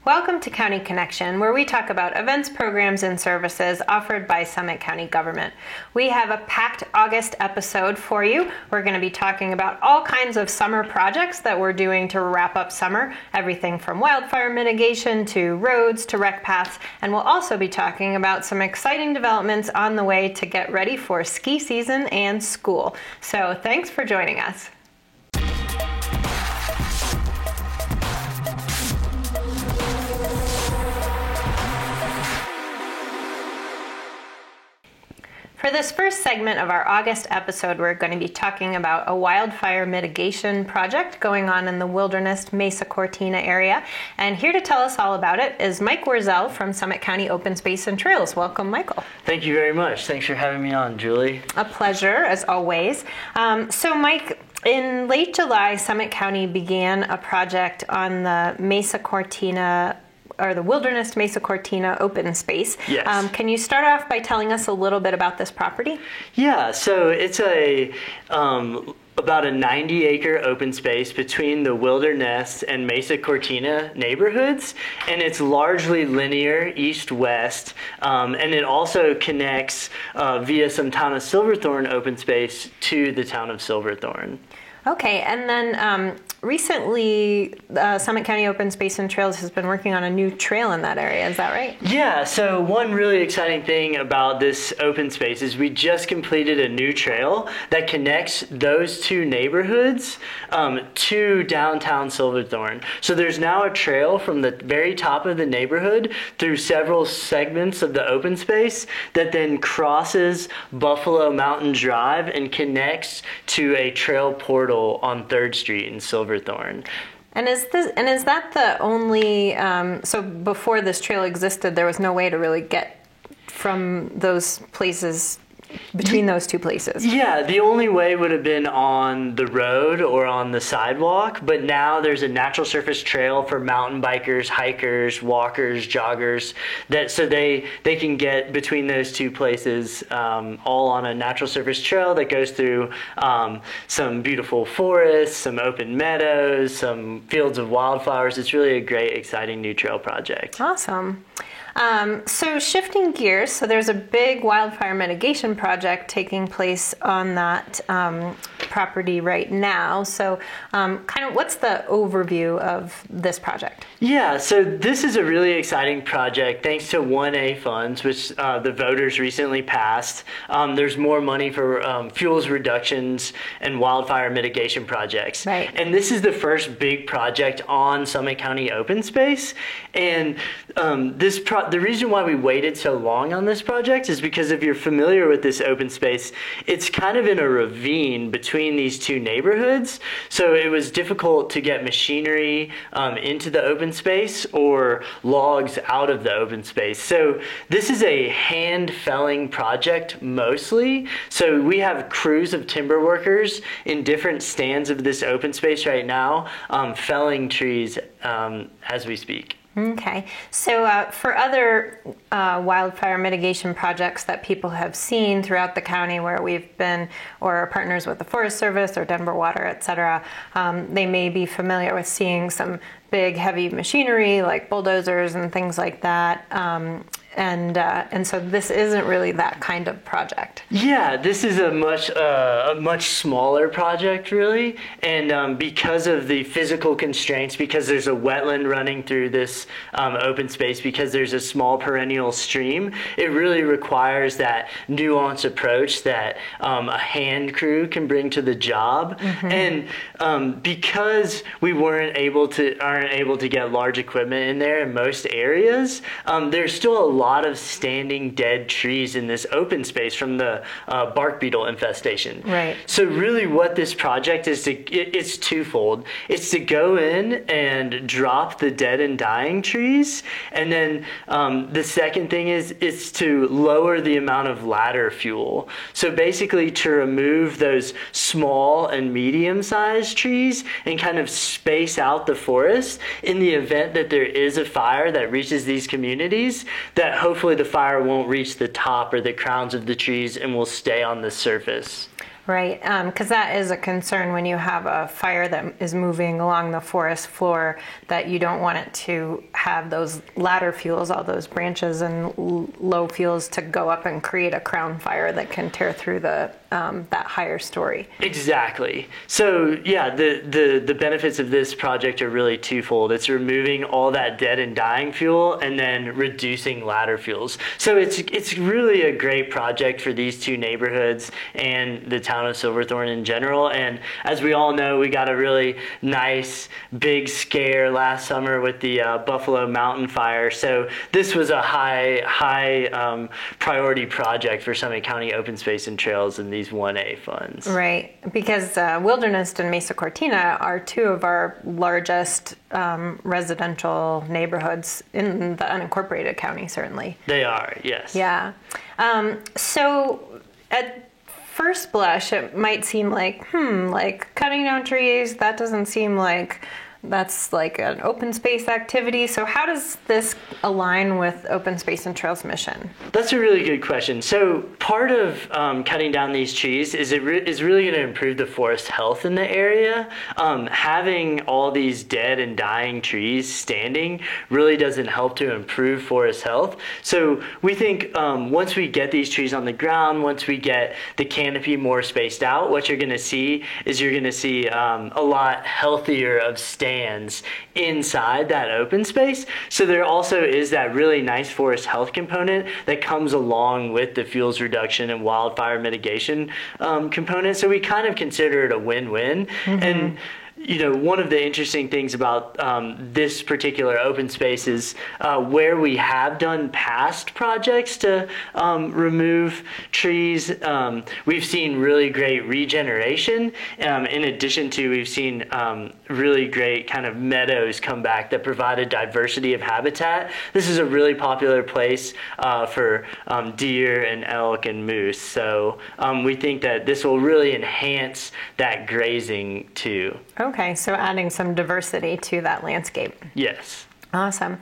Welcome to County Connection, where we talk about events, programs, and services offered by Summit County government. We have a packed August episode for you. We're going to be talking about all kinds of summer projects that we're doing to wrap up summer, everything from wildfire mitigation to roads to rec paths, and we'll also be talking about some exciting developments on the way to get ready for ski season and school. So thanks for joining us. For this first segment of our August episode, we're going to be talking about a wildfire mitigation project going on in the Wilderness Mesa Cortina area. And here to tell us all about it is Mike Warzel from Summit County Open Space and Trails. Welcome, Michael. Thank you very much. Thanks for having me on, Julie. A pleasure, as always. So, Mike, in late July, Summit County began a project on the Mesa Cortina or the Wilderness Mesa Cortina open space. Yes. Can you start off by telling us a little bit about this property? Yeah, so it's about a 90-acre open space between the Wilderness and Mesa Cortina neighborhoods, and it's largely linear east-west, and it also connects via some town of Silverthorne open space to the town of Silverthorne. Okay, and then recently Summit County Open Space and Trails has been working on a new trail in that area, is that right? Yeah, so one really exciting thing about this open space is we just completed a new trail that connects those two neighborhoods to downtown Silverthorne. So there's now a trail from the very top of the neighborhood through several segments of the open space that then crosses Buffalo Mountain Drive and connects to a trail portal on 3rd Street in Silverthorne. And is that the only, so before this trail existed, there was no way to really get from those places, between those two places? Yeah, the only way would have been on the road or on the sidewalk, but now there's a natural surface trail for mountain bikers, hikers, walkers, joggers, so they can get between those two places all on a natural surface trail that goes through some beautiful forests, some open meadows, some fields of wildflowers. It's really a great, exciting new trail project. Awesome. So shifting gears, so there's a big wildfire mitigation project taking place on that property right now. So kind of what's the overview of this project? Yeah, so this is a really exciting project thanks to 1A funds, which the voters recently passed. There's more money for fuels reductions and wildfire mitigation projects. Right. And this is the first big project on Summit County Open Space. And the reason why we waited so long on this project is because if you're familiar with this open space, it's kind of in a ravine between these two neighborhoods. So it was difficult to get machinery into the open space or logs out of the open space. So this is a hand felling project mostly. So we have crews of timber workers in different stands of this open space right now, felling trees as we speak. Okay, so for other wildfire mitigation projects that people have seen throughout the county where we've been or are partners with the Forest Service or Denver Water, et cetera, they may be familiar with seeing some big heavy machinery like bulldozers and things like that. And so this isn't really that kind of project. Yeah, this is a much smaller project, really. And because of the physical constraints, because there's a wetland running through this open space, because there's a small perennial stream, it really requires that nuanced approach that a hand crew can bring to the job. Mm-hmm. And because we aren't able to get large equipment in there in most areas, there's still a lot of standing dead trees in this open space from the bark beetle infestation. Right. So really what this project is it's twofold. It's to go in and drop the dead and dying trees, and then the second thing is to lower the amount of ladder fuel. So basically to remove those small and medium-sized trees and kind of space out the forest in the event that there is a fire that reaches these communities, that hopefully the fire won't reach the top or the crowns of the trees and will stay on the surface. Right, because that is a concern when you have a fire that is moving along the forest floor, that you don't want it to have those ladder fuels, all those branches and low fuels to go up and create a crown fire that can tear through the that higher story. Exactly. So yeah, the benefits of this project are really twofold. It's removing all that dead and dying fuel and then reducing ladder fuels. So it's really a great project for these two neighborhoods and the town of Silverthorne in general. And as we all know, we got a really nice big scare last summer with the Buffalo Mountain Fire. So this was a high priority project for Summit County Open Space and Trails and these 1A funds. Right, because Wilderness and Mesa Cortina are two of our largest residential neighborhoods in the unincorporated county, certainly. They are, yes. Yeah. So at first blush, it might seem like, like cutting down trees, that doesn't seem like that's like an open space activity. So how does this align with Open Space and Trails mission? That's a really good question. So part of cutting down these trees is is really going to improve the forest health in the area. Having all these dead and dying trees standing really doesn't help to improve forest health. So we think once we get these trees on the ground, once we get the canopy more spaced out, what you're going to see is a lot healthier of stands inside that open space. So there also is that really nice forest health component that comes along with the fuels reduction and wildfire mitigation component. So we kind of consider it a win-win. Mm-hmm. And you know, one of the interesting things about this particular open space is where we have done past projects to remove trees, we've seen really great regeneration. In addition to, we've seen really great kind of meadows come back that provide a diversity of habitat. This is a really popular place for deer and elk and moose. So we think that this will really enhance that grazing too. Okay, so adding some diversity to that landscape. Yes. Awesome.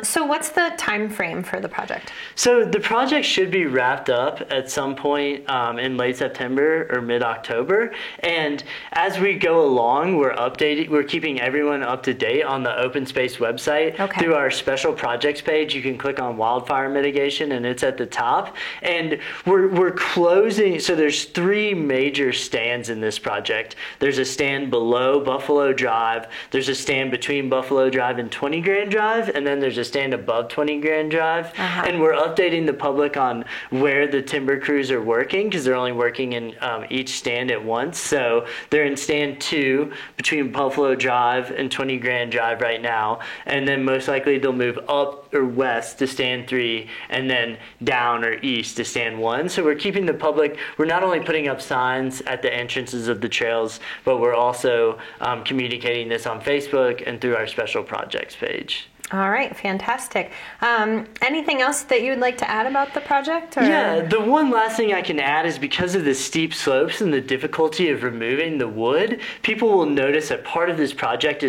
So what's the time frame for the project? So the project should be wrapped up at some point in late September or mid-October. And as we go along, we're keeping everyone up to date on the Open Space website. Through our special projects page. You can click on wildfire mitigation and it's at the top. And we're closing, so there's 3 major stands in this project. There's a stand below Buffalo Drive. There's a stand between Buffalo Drive and 20 Grand Drive, and then there's a stand above 20 Grand Drive. And we're updating the public on where the timber crews are working, because they're only working in each stand at once. So they're in stand 2 between Buffalo Drive and 20 Grand Drive right now, and then most likely they'll move up or west to stand 3 and then down or east to stand 1. So we're keeping the public, we're not only putting up signs at the entrances of the trails, but we're also communicating this on Facebook and through our special projects page. All right, fantastic. Anything else that you would like to add about the project? Or? Yeah, the one last thing I can add is because of the steep slopes and the difficulty of removing the wood, people will notice that part of this project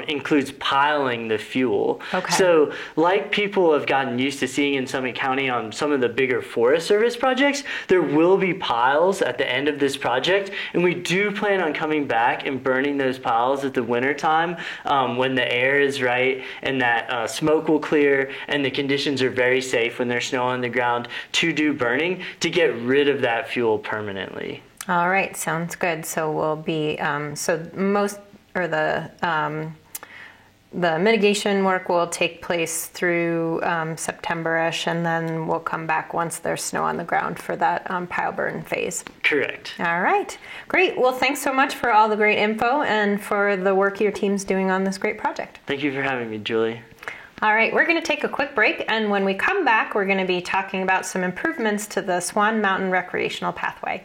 includes piling the fuel. So like people have gotten used to seeing in Summit County on some of the bigger Forest Service projects, there will be piles at the end of this project, and we do plan on coming back and burning those piles at the winter time when the air is right and that smoke will clear and the conditions are very safe when there's snow on the ground to do burning to get rid of that fuel permanently. All right, sounds good. So we'll be the mitigation work will take place through September-ish, and then we'll come back once there's snow on the ground for that pile burn phase. Correct. All right, great. Well, thanks so much for all the great info and for the work your team's doing on this great project. Thank you for having me, Julie. All right, we're going to take a quick break, and when we come back, we're going to be talking about some improvements to the Swan Mountain Recreational Pathway.